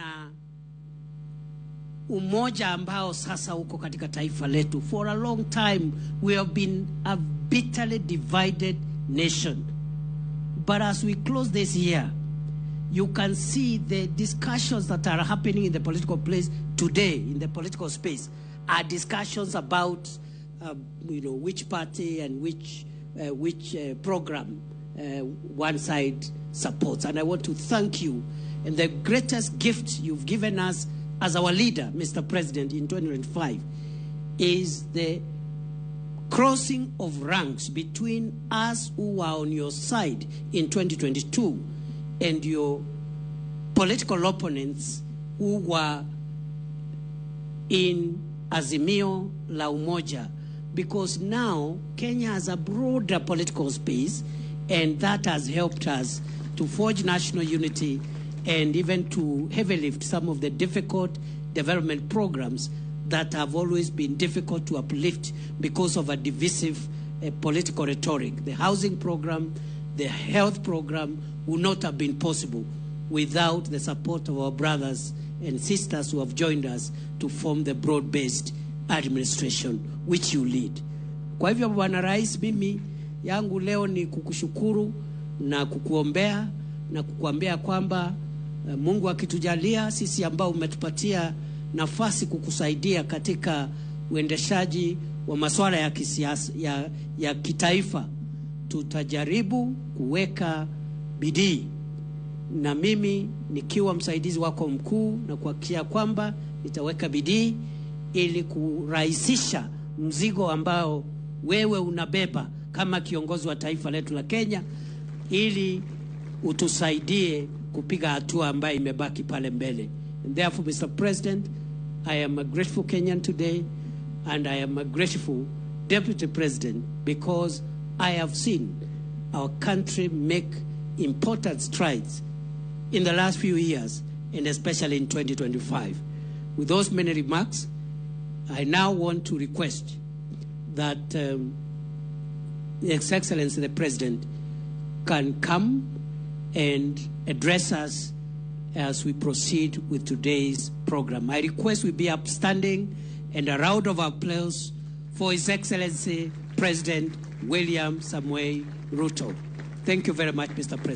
na umoja ambao sasa uko katika taifa letu. For a long time we have been a bitterly divided nation. But as we close this year, you can see the discussions that are happening in the political place today, in the political space, are discussions about which party and which program one side supports. And I want to thank you. And the greatest gift you've given us as our leader, Mr. President, in 2025, is the crossing of ranks between us who are on your side in 2022 and your political opponents who were in Azimio la Umoja. Because now Kenya has a broader political space, and that has helped us to forge national unity and even to heavy lift some of the difficult development programs that have always been difficult to uplift because of a divisive political rhetoric. The housing program, the health program would not have been possible without the support of our brothers and sisters who have joined us to form the broad-based administration which you lead. Kwa hivyo Bwana Rais, mimi yangu leo ni kukushukuru na kukuombea na kukuambia kwamba Mungu akitujalia sisi ambao umetupatia nafasi kukusaidia katika uendeshaji wa masuala ya kisiasa ya kitaifa, tutajaribu kuweka bidii, na mimi nikiwa msaidizi wako mkuu na kuhakikisha kwamba nitaweka bidii ili kurahisisha mzigo ambao wewe unabeba kama kiongozi wa taifa letu la Kenya, ili utusaidie kupiga hatua ambayo imebaki pale mbele. And therefore, Mr. President, I am a grateful Kenyan today, and I am a grateful Deputy President, because I have seen our country make important strides in the last few years, and especially in 2025. With those many remarks, I now want to request that His Excellency the President can come and address us as we proceed with today's program. I request we be upstanding and a round of applause for His Excellency President William Samoei Ruto. Thank you very much, Mr. President.